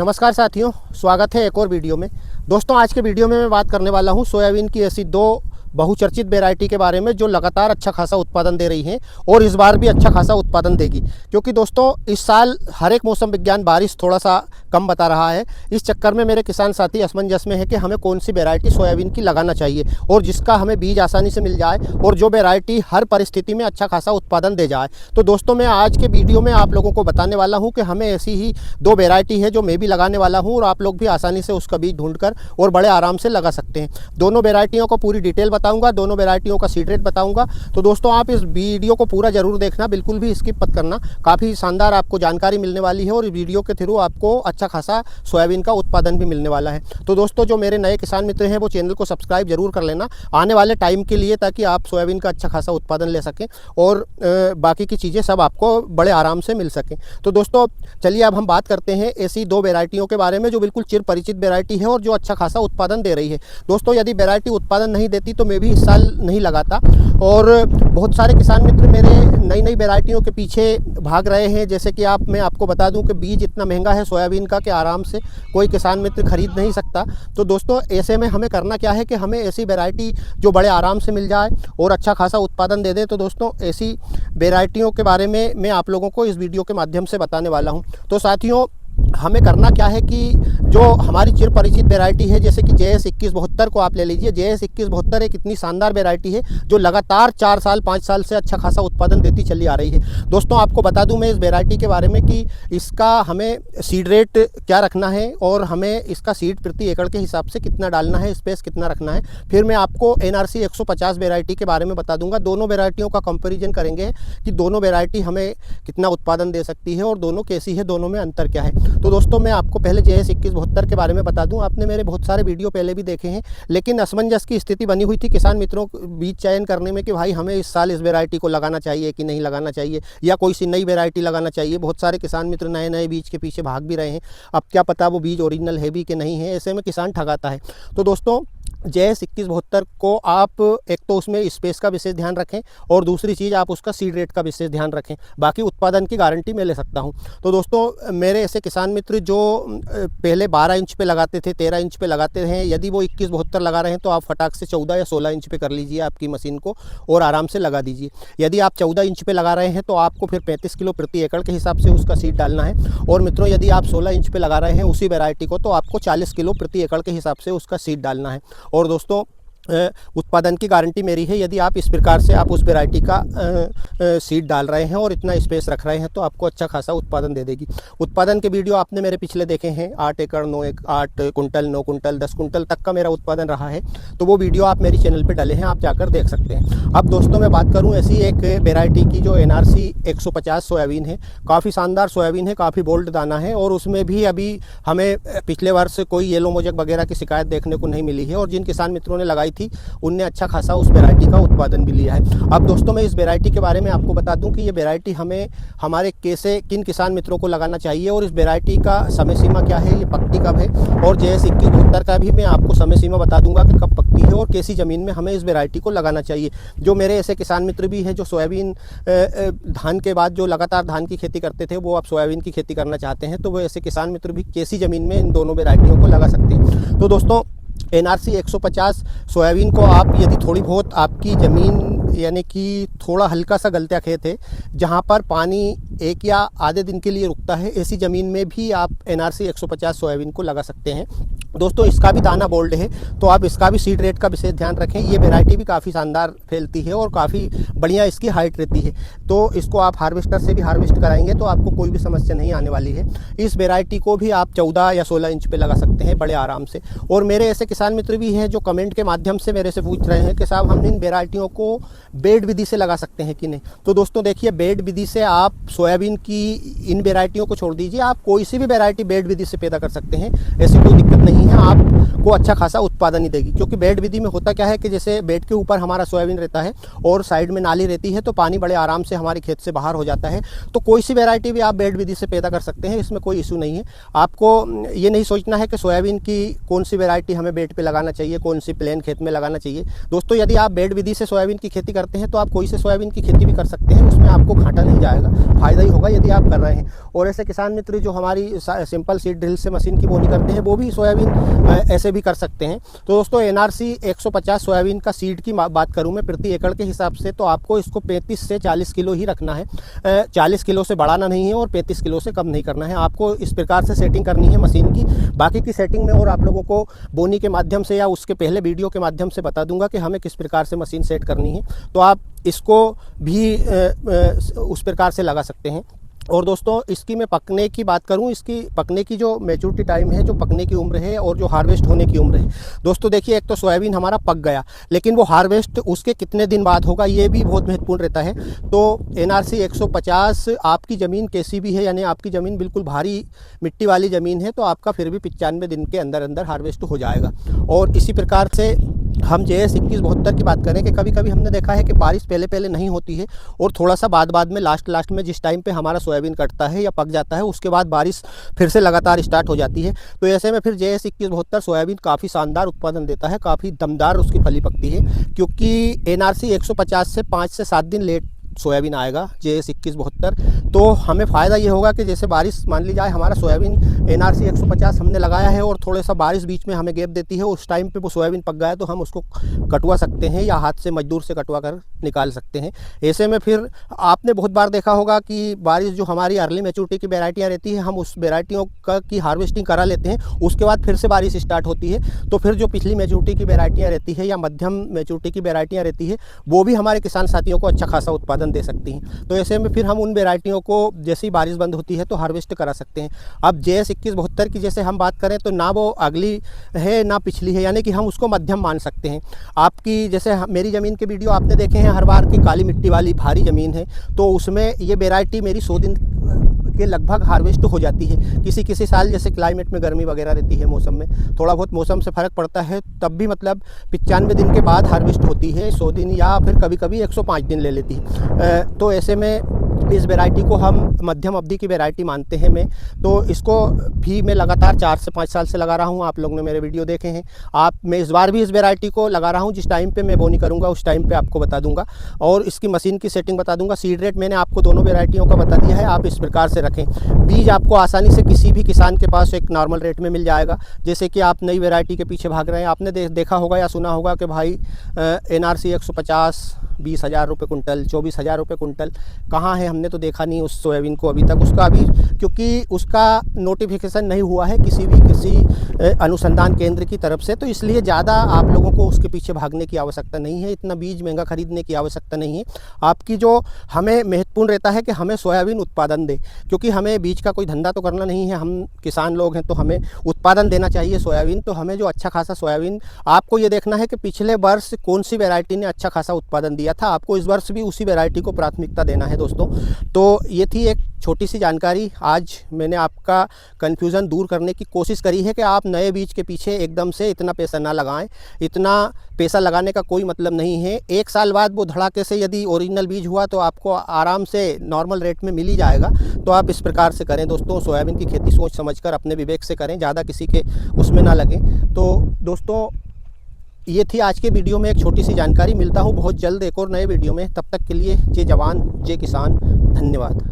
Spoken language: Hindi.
नमस्कार साथियों, स्वागत है एक और वीडियो में। दोस्तों, आज के वीडियो में मैं बात करने वाला हूं सोयाबीन की ऐसी दो बहुचर्चित वैरायटी के बारे में जो लगातार अच्छा खासा उत्पादन दे रही हैं और इस बार भी अच्छा खासा उत्पादन देगी। क्योंकि दोस्तों, इस साल हर एक मौसम विज्ञान बारिश थोड़ा सा कम बता रहा है। इस चक्कर में मेरे किसान साथी असमंजस में है कि हमें कौन सी वैरायटी सोयाबीन की लगाना चाहिए और जिसका हमें बीज आसानी से मिल जाए और जो वैरायटी हर परिस्थिति में अच्छा खासा उत्पादन दे जाए। तो दोस्तों, मैं आज के वीडियो में आप लोगों को बताने वाला हूँ कि हमें ऐसी ही दो वैरायटी है जो मैं भी लगाने वाला हूँ और आप लोग भी आसानी से उसका बीज ढूंढकर और बड़े आराम से लगा सकते हैं। दोनों वैरायटियों को पूरी डिटेल बताऊंगा, दोनों वैरायटियों का सीड रेट बताऊंगा। तो दोस्तों, आप इस वीडियो को पूरा जरूर देखना, बिल्कुल भी स्किप मत करना। काफ़ी शानदार आपको जानकारी मिलने वाली है और इस वीडियो के थ्रू आपको अच्छा खासा सोयाबीन का उत्पादन भी मिलने वाला है। तो दोस्तों, जो मेरे नए किसान मित्र हैं वो चैनल को सब्सक्राइब जरूर कर लेना आने वाले टाइम के लिए, ताकि आप सोयाबीन का अच्छा खासा उत्पादन ले सकें और बाकी की चीज़ें सब आपको बड़े आराम से मिल सकें। तो दोस्तों, चलिए अब हम बात करते हैं ऐसी दो वैरायटियों के बारे में जो बिल्कुल चिर परिचित वैरायटी है और जो अच्छा खासा उत्पादन दे रही है। दोस्तों, यदि वैरायटी उत्पादन नहीं देती तो मैं भी इस साल नहीं लगाता और बहुत सारे किसान मित्र मेरे नई नई वैरायटियों के पीछे भाग रहे हैं। जैसे कि मैं आपको बता दूं कि बीज इतना महंगा है सोयाबीन का कि आराम से कोई किसान मित्र खरीद नहीं सकता। तो दोस्तों, ऐसे में हमें करना क्या है कि हमें ऐसी वैरायटी जो बड़े आराम से मिल जाए और अच्छा खासा उत्पादन दे दे। तो दोस्तों, ऐसी वैरायटियों के बारे में मैं आप लोगों को इस वीडियो के माध्यम से बताने वाला हूं। तो साथियों, हमें करना क्या है कि जो हमारी चिर परिचित वैरायटी है, जैसे कि JS 2172 को आप ले लीजिए। JS 2172 एक इतनी शानदार वैरायटी है जो लगातार 4 साल 5 साल से अच्छा खासा उत्पादन देती चली आ रही है। दोस्तों, आपको बता दूं मैं इस वैरायटी के बारे में कि इसका हमें सीड रेट क्या रखना है और हमें इसका सीड प्रति एकड़ के हिसाब से कितना डालना है, स्पेस कितना रखना है। फिर मैं आपको NRC 150 वैरायटी के बारे में बता दूंगा। दोनों वैरायटियों का कंपेरिजन करेंगे कि दोनों वैरायटी हमें कितना उत्पादन दे सकती है और दोनों कैसी है, दोनों में अंतर क्या है। तो दोस्तों, मैं आपको पहले JS 2172 के बारे में बता दूं। आपने मेरे बहुत सारे वीडियो पहले भी देखे हैं, लेकिन असमंजस की स्थिति बनी हुई थी किसान मित्रों बीज चयन करने में कि भाई हमें इस साल इस वैरायटी को लगाना चाहिए कि नहीं लगाना चाहिए, या कोई सी नई वैरायटी लगाना चाहिए। बहुत सारे किसान मित्र नए नए बीज के पीछे भाग भी रहे हैं। अब क्या पता वो बीज ओरिजिनल है भी कि नहीं है, ऐसे में किसान ठगाता है। तो दोस्तों, JS 2172 को आप एक तो उसमें स्पेस का विशेष ध्यान रखें और दूसरी चीज़ आप उसका सीड रेट का विशेष ध्यान रखें। बाकी उत्पादन की गारंटी मैं ले सकता हूं। तो दोस्तों, मेरे ऐसे किसान मित्र जो पहले 12 इंच पे लगाते थे, 13 इंच पे लगाते हैं, यदि वो 2172 लगा रहे हैं तो आप फटाक से 14 या 16 इंच पे कर लीजिए आपकी मशीन को और आराम से लगा दीजिए। यदि आप 14 इंच पे लगा रहे हैं तो आपको फिर 35 किलो प्रति एकड़ के हिसाब से उसका सीड डालना है। और मित्रों, यदि आप 16 इंच पे लगा रहे हैं उसी वैरायटी को, तो आपको 40 किलो प्रति एकड़ के हिसाब से उसका सीड डालना है। और दोस्तों, उत्पादन की गारंटी मेरी है। यदि आप इस प्रकार से आप उस वैरायटी का सीड डाल रहे हैं और इतना स्पेस रख रहे हैं तो आपको अच्छा खासा उत्पादन दे देगी। उत्पादन के वीडियो आपने मेरे पिछले देखे हैं, 8 एकड़ 8 कुंटल 9 कुंटल 10 कुंटल तक का मेरा उत्पादन रहा है। तो वो वीडियो आप मेरी चैनल पे डाले हैं, आप जाकर देख सकते हैं। अब दोस्तों, मैं बात करूँ ऐसी एक वैरायटी की जो NRC 150 सोयाबीन है। काफ़ी शानदार सोयाबीन है, काफ़ी बोल्ड दाना है और उसमें भी अभी हमें पिछले वर्ष कोई येलो मोजक वगैरह की शिकायत देखने को नहीं मिली है और जिन किसान मित्रों ने लगाई थी उनने अच्छा खासा उस वैरायटी का उत्पादन भी लिया है। अब दोस्तों, मैं इस वैरायटी के बारे में आपको बता दूं कि ये वैरायटी हमें हमारे किन किसान मित्रों को लगाना चाहिए और इस वैरायटी का समय सीमा क्या है, ये पकती कब है। और JS 2172 का भी मैं आपको समय सीमा बता दूंगा कि कब पकती है और कैसी ज़मीन में हमें इस वैरायटी को लगाना चाहिए। जो मेरे ऐसे किसान मित्र भी हैं जो सोयाबीन धान के बाद जो लगातार धान की खेती करते थे, वो अब सोयाबीन की खेती करना चाहते हैं, तो वो ऐसे किसान मित्र भी कैसी ज़मीन में इन दोनों वैरायटियों को लगा सकते हैं। तो दोस्तों, NRC 150 सोयाबीन को आप यदि थोड़ी बहुत आपकी ज़मीन यानी कि थोड़ा हल्का सा गलत्या खेत है जहाँ पर पानी एक या आधे दिन के लिए रुकता है, ऐसी ज़मीन में भी आप NRC 150 सोयाबीन को लगा सकते हैं। दोस्तों, इसका भी दाना बोल्ड है तो आप इसका भी सीड रेट का विशेष ध्यान रखें। ये वैरायटी भी काफ़ी शानदार फैलती है और काफ़ी बढ़िया इसकी हाइट रहती है। तो इसको आप हार्वेस्टर से भी हार्वेस्ट कराएंगे तो आपको कोई भी समस्या नहीं आने वाली है। इस वैरायटी को भी आप 14 या 16 इंच पे लगा सकते हैं बड़े आराम से। और मेरे ऐसे किसान मित्र भी हैं जो कमेंट के माध्यम से मेरे से पूछ रहे हैं कि साहब, हम इन वैरायटियों को बेड विधि से लगा सकते हैं कि नहीं। तो दोस्तों, देखिए, बेड विधि से आप सोयाबीन की इन वैरायटियों को छोड़ दीजिए, आप कोई सी भी वैरायटी बेड विधि से पैदा कर सकते हैं, ऐसी कोई दिक्कत नहीं है। आपको अच्छा खासा उत्पादन ही देगी। क्योंकि बेड विधि में होता क्या है कि जैसे बेड के ऊपर हमारा सोयाबीन रहता है और साइड में नाली रहती है, तो पानी बड़े आराम से हमारे खेत से बाहर हो जाता है। तो कोई सी वैरायटी भी आप बेड विधि से पैदा कर सकते हैं, इसमें कोई इशू नहीं है। आपको ये नहीं सोचना है कि सोयाबीन की कौन सी वैरायटी हमें बेड पे लगाना चाहिए, कौन सी प्लेन खेत में लगाना चाहिए। दोस्तों, यदि आप बेड विधि से सोयाबीन की खेती करते हैं तो आप कोई से सोयाबीन की खेती भी कर सकते हैं, उसमें आपको घाटा नहीं जाएगा, फ़ायदा ही होगा यदि आप कर रहे हैं। और ऐसे किसान मित्र जो हमारी सिंपल सीड ड्रिल से मशीन की बोनी करते हैं वो भी सोयाबीन ऐसे भी कर सकते हैं। तो दोस्तों NRC 150 सोयाबीन का सीड की बात करूं मैं प्रति एकड़ के हिसाब से, तो आपको इसको 35 से 40 किलो ही रखना है। 40 किलो से बढ़ाना नहीं है और 35 किलो से कम नहीं करना है। आपको इस प्रकार से सेटिंग करनी है मशीन की। बाकी की सेटिंग में और आप लोगों को बोनी के माध्यम से या उसके पहले वीडियो के माध्यम से बता दूंगा कि हमें किस प्रकार से मशीन सेट करनी है, तो आप इसको भी उस प्रकार से लगा सकते हैं। और दोस्तों इसकी मैं पकने की बात करूं, इसकी पकने की जो मैच्योरिटी टाइम है, जो पकने की उम्र है और जो हार्वेस्ट होने की उम्र है, दोस्तों देखिए एक तो सोयाबीन हमारा पक गया, लेकिन वो हार्वेस्ट उसके कितने दिन बाद होगा ये भी बहुत महत्वपूर्ण रहता है। तो NRC 150 आपकी ज़मीन कैसी भी है, यानी आपकी ज़मीन बिल्कुल भारी मिट्टी वाली ज़मीन है, तो आपका फिर भी 95 दिन के अंदर अंदर हार्वेस्ट हो जाएगा। और इसी प्रकार से हम JS 2172 की बात करें कि कभी कभी हमने देखा है कि बारिश पहले नहीं होती है और थोड़ा सा बाद में लास्ट में जिस टाइम पे हमारा सोयाबीन कटता है या पक जाता है उसके बाद बारिश फिर से लगातार स्टार्ट हो जाती है। तो ऐसे में फिर JS 2172 सोयाबीन काफ़ी शानदार उत्पादन देता है, काफ़ी दमदार उसकी फली पकती है, क्योंकि NRC 150 से 5 से 7 दिन लेट सोयाबीन आएगा JS 2172। तो हमें फ़ायदा ये होगा कि जैसे बारिश मान ली जाए हमारा सोयाबीन NRC 150 हमने लगाया है और थोड़ा सा बारिश बीच में हमें गैप देती है, उस टाइम पे वो सोयाबीन पक गया तो हम उसको कटवा सकते हैं या हाथ से मजदूर से कटवा कर निकाल सकते हैं। ऐसे में फिर आपने बहुत बार देखा होगा कि बारिश जो हमारी अर्ली मैच्योरिटी की वेराइटियाँ रहती है, हम उस वेराइटियों की हार्वेस्टिंग करा लेते हैं, उसके बाद फिर से बारिश स्टार्ट होती है, तो फिर जो पिछली मैच्योरिटी की वेराइटियाँ रहती है या मध्यम मैच्योरिटी की वेराइटियाँ रहती है वो भी हमारे किसान साथियों को अच्छा खासा उत्पादन दे सकती हैं। तो ऐसे में फिर हम उन वेराइटियों को जैसे ही बारिश बंद होती है तो हार्वेस्ट करा सकते हैं। अब JS 2172 की जैसे हम बात करें तो ना वो अगली है ना पिछली है, यानी कि हम उसको मध्यम मान सकते हैं। आपकी जैसे मेरी ज़मीन के वीडियो आपने देखे हैं हर बार की, काली मिट्टी वाली भारी ज़मीन है, तो उसमें ये वेराइटी मेरी 100 दिन के लगभग हार्वेस्ट हो जाती है। किसी साल जैसे क्लाइमेट में गर्मी वगैरह रहती है, मौसम में थोड़ा बहुत मौसम से फ़र्क पड़ता है, तब भी मतलब 95 दिन के बाद हार्वेस्ट होती है, 100 दिन या फिर कभी 105 दिन ले लेती है। तो ऐसे में इस वैरायटी को हम मध्यम अवधि की वैरायटी मानते हैं मैं। तो इसको भी मैं लगातार 4 से 5 साल से लगा रहा हूँ, आप लोगों ने मेरे वीडियो देखे हैं। मैं इस बार भी इस वैरायटी को लगा रहा हूँ, जिस टाइम पे मैं बोनी करूँगा उस टाइम पे आपको बता दूंगा और इसकी मशीन की सेटिंग बता दूंगा। सीड रेट मैंने आपको दोनों वैरायटियों का बता दिया है, आप इस प्रकार से रखें। बीज आपको आसानी से किसी भी किसान के पास एक नॉर्मल रेट में मिल जाएगा। जैसे कि आप नई वैरायटी के पीछे भाग रहे हैं, आपने देखा होगा या सुना होगा कि भाई NRC 150 20,000 रुपये कुंटल, 24,000 रुपये कुंटल, कहाँ है? हमने तो देखा नहीं उस सोयाबीन को अभी तक। उसका अभी क्योंकि उसका नोटिफिकेशन नहीं हुआ है किसी अनुसंधान केंद्र की तरफ से, तो इसलिए ज़्यादा आप लोगों को उसके पीछे भागने की आवश्यकता नहीं है, इतना बीज महंगा खरीदने की आवश्यकता नहीं है। आपकी जो हमें महत्वपूर्ण रहता है कि हमें सोयाबीन उत्पादन दे, क्योंकि हमें बीज का कोई धंधा तो करना नहीं है, हम किसान लोग हैं तो हमें उत्पादन देना चाहिए सोयाबीन। तो हमें जो अच्छा खासा सोयाबीन, आपको ये देखना है कि पिछले वर्ष कौन सी वैरायटी ने अच्छा खासा उत्पादन दिया था, आपको इस वर्ष भी उसी वैरायटी को प्राथमिकता देना है दोस्तों। तो ये थी एक छोटी सी जानकारी। आज मैंने आपका कन्फ्यूज़न दूर करने की कोशिश करी है कि आप नए बीज के पीछे एकदम से इतना पैसा ना लगाएं। इतना पैसा लगाने का कोई मतलब नहीं है। 1 साल बाद वो धड़ाके से यदि ओरिजिनल बीज हुआ तो आपको आराम से नॉर्मल रेट में मिल ही जाएगा। तो आप इस प्रकार से करें दोस्तों, सोयाबीन की खेती सोच समझकर अपने विवेक से करें, ज़्यादा किसी के उसमें ना लगें। तो दोस्तों ये थी आज के वीडियो में एक छोटी सी जानकारी। मिलता हूँ बहुत जल्द एक और नए वीडियो में, तब तक के लिए जय जवान जय किसान, धन्यवाद।